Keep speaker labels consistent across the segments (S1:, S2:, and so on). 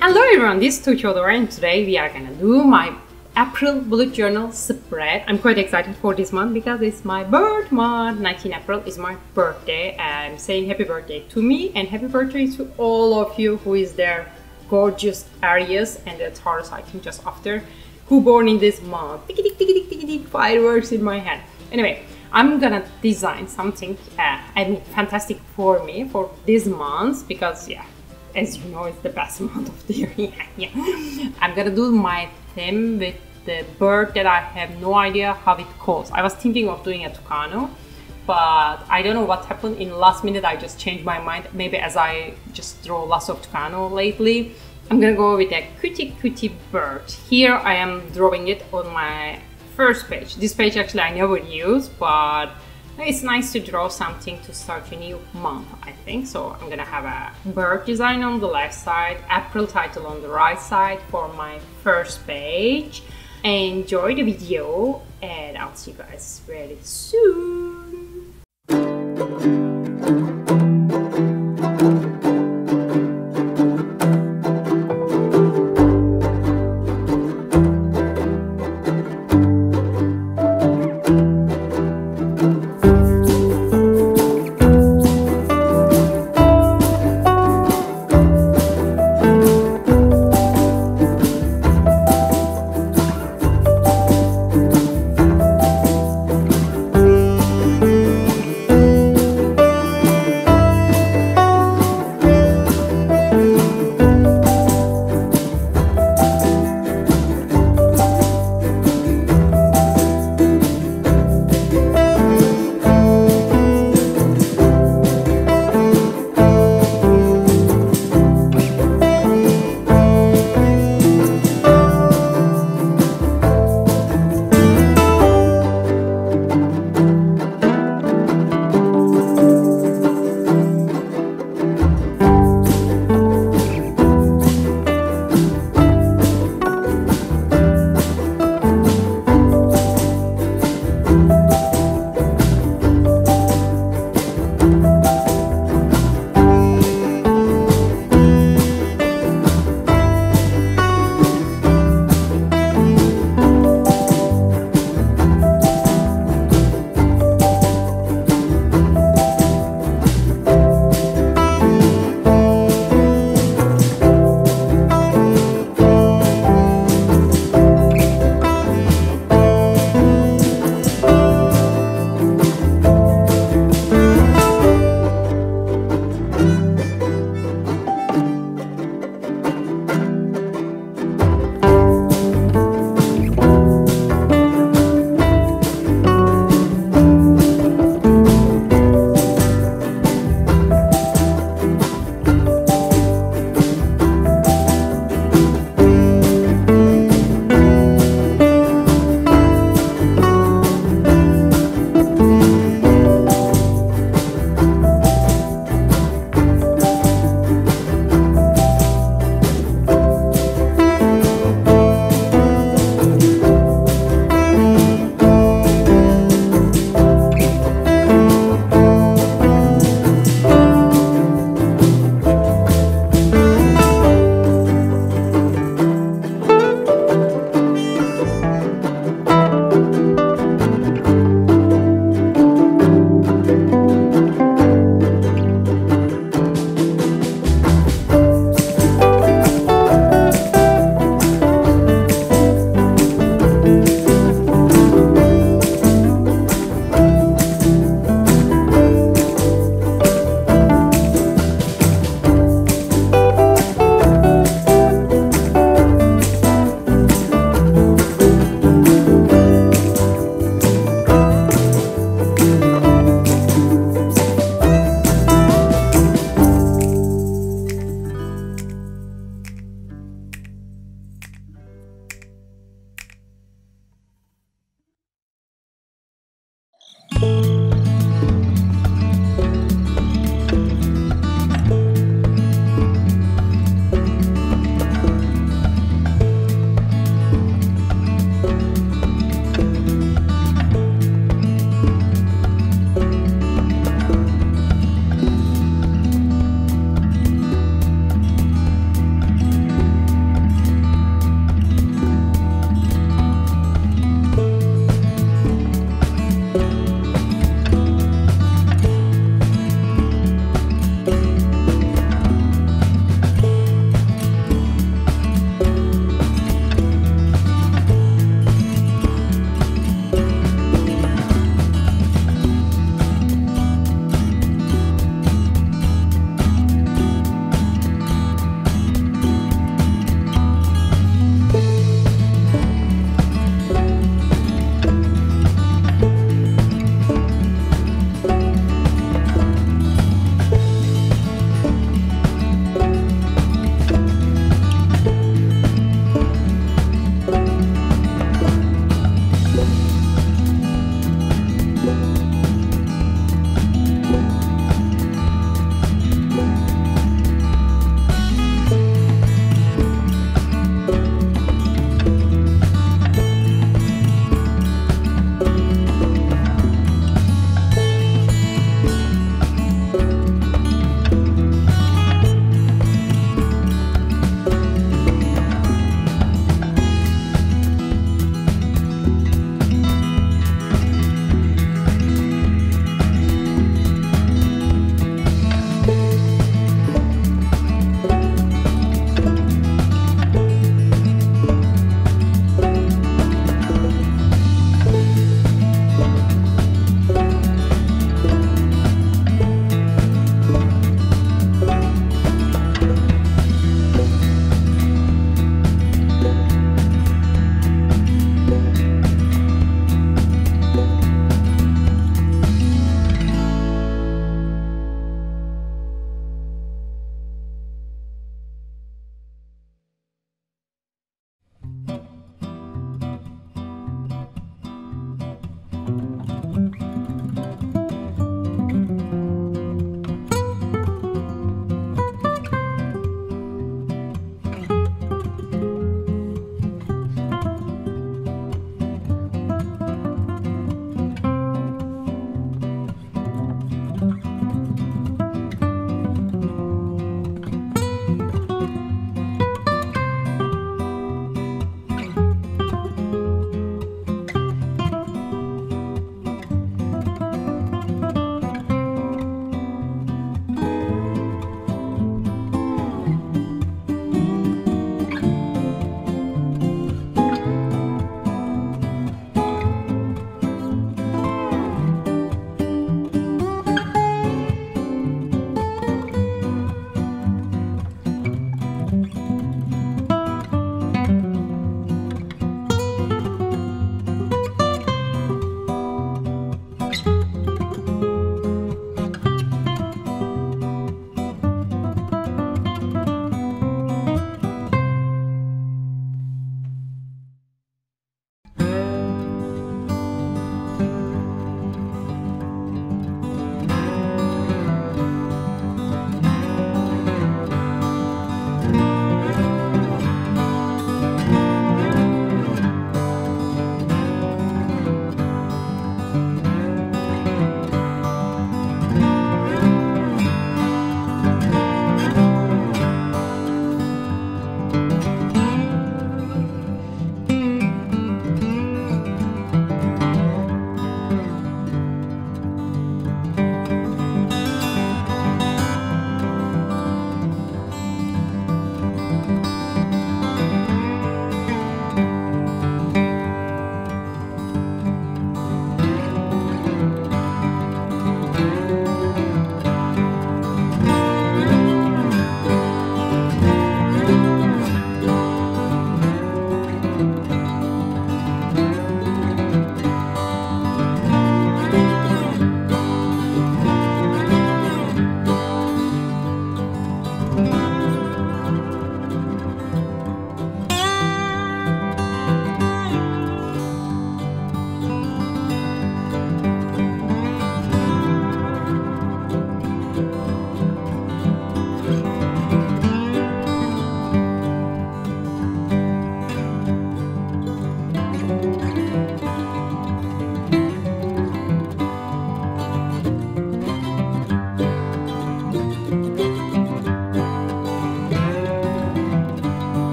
S1: Hello everyone, this is Theodora and today we are gonna do my April bullet journal spread. I'm quite excited for this month because it's my birth month. 19 April is my birthday. I'm saying happy birthday to me and happy birthday to all of you who is there, gorgeous Aries and the Taurus, I think just after, who born in this month. Tick, tick, tick, tick, tick, tick, fireworks in my head. Anyway, I'm gonna design something fantastic for me for this month because as you know, it's the best month of the year. I'm gonna do my theme with the bird that I have no idea how it calls. I was thinking of doing a tucano, but I don't know what happened in the last minute. I just changed my mind. Maybe as I just draw lots of tucano lately, I'm gonna go with a cutie bird. Here I am drawing it on my first page. This page actually I never use, but it's nice to draw something to start a new month, I think. So I'm gonna have a bird design on the left side, April title on the right side for my first page. Enjoy the video and I'll see you guys very soon.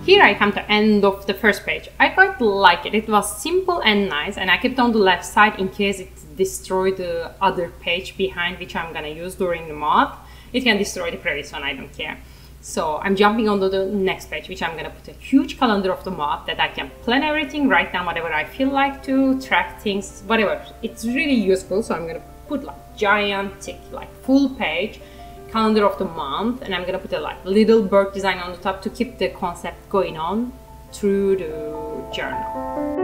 S1: here I come to end of the first page. I quite like it. It was simple and nice, and I kept on the left side in case it destroyed the other page behind, which I'm gonna use during the month. It can destroy the previous one, I don't care. So I'm jumping onto the next page, which I'm gonna put a huge calendar of the month that I can plan everything, write down whatever I feel like to, track things, whatever. It's really useful, so I'm gonna put like gigantic, like full page calendar of the month, and I'm gonna put a like little bird design on the top to keep the concept going on through the journal.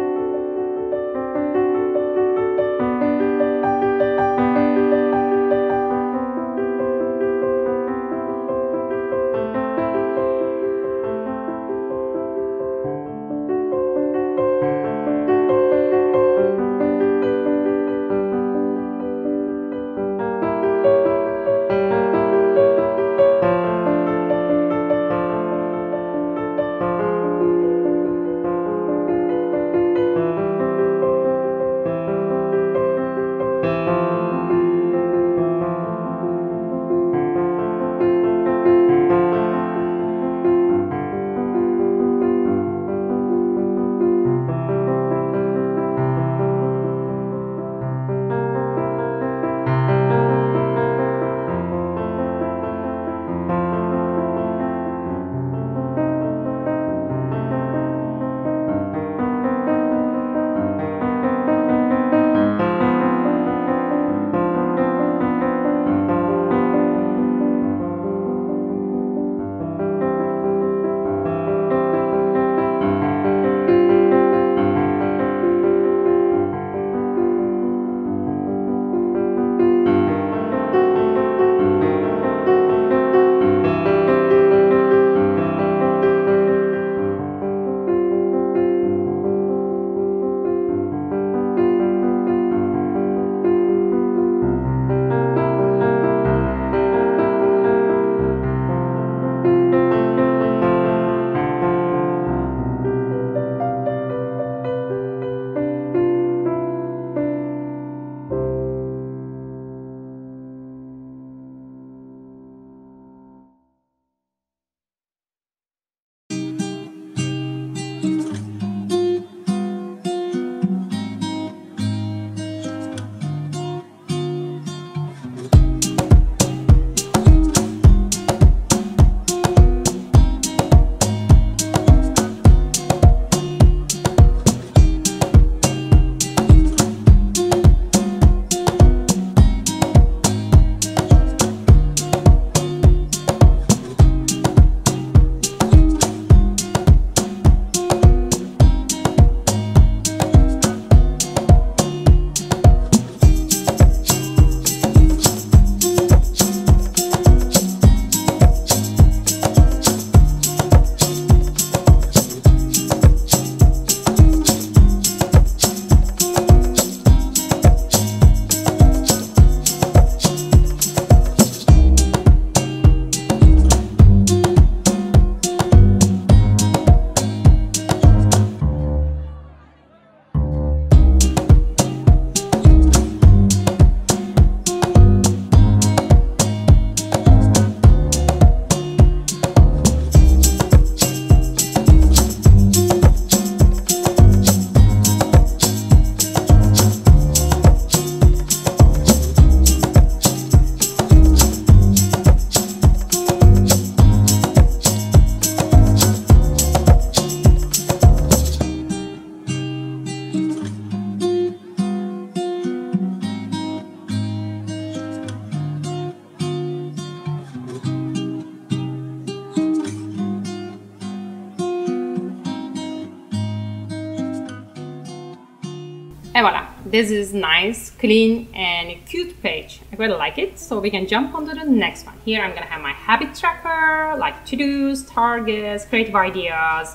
S1: And voila, this is nice, clean and cute page. I quite like it. So we can jump on to the next one. Here I'm gonna have my habit tracker, like to-dos, targets, creative ideas,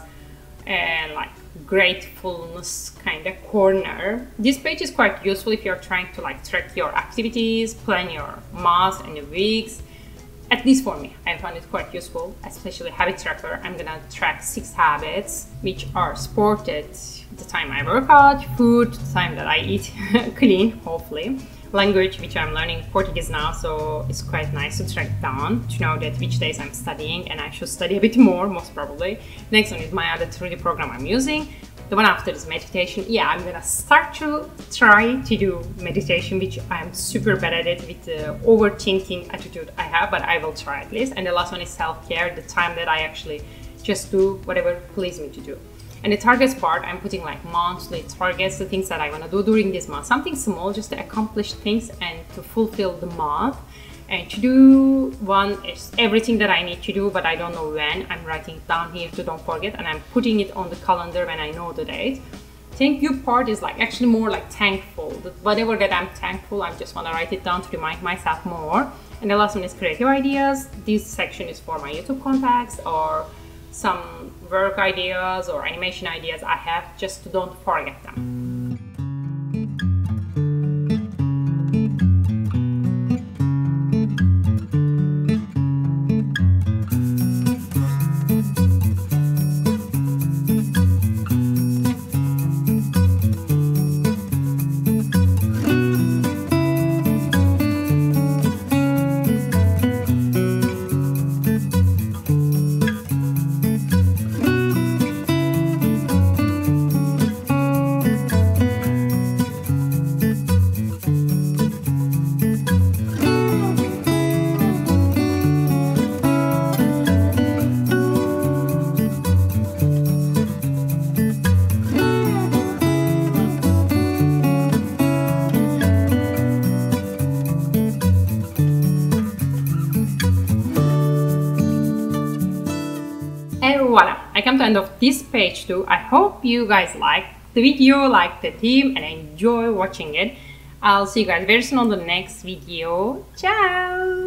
S1: and like gratefulness kind of corner. This page is quite useful if you're trying to like track your activities, plan your months and your weeks. At least for me, I found it quite useful, especially habit tracker. I'm gonna track 6 habits which are supported the time I work out, food, the time that I eat clean, hopefully, language, which I'm learning Portuguese now, so it's quite nice to track down to know that which days I'm studying, and I should study a bit more, most probably. Next one is my other 3D program I'm using. The one after is meditation. Yeah, I'm gonna start to try to do meditation, which I'm super bad at it with the overthinking attitude I have, but I will try at least. And the last one is self-care, the time that I actually just do whatever pleases me to do. And the targets part, I'm putting like monthly targets, the things that I want to do during this month. Something small, just to accomplish things and to fulfill the month. And to do one is everything that I need to do, but I don't know when. I'm writing it down here to don't forget, and I'm putting it on the calendar when I know the date. Thank you part is like actually more like thankful. Whatever that I'm thankful, I just want to write it down to remind myself more. And the last one is creative ideas. This section is for my YouTube contacts or some work ideas or animation ideas I have, just to don't forget them. And voila, I come to the end of this page too. I hope you guys liked the video, liked the theme, and enjoy watching it. I'll see you guys very soon on the next video. Ciao!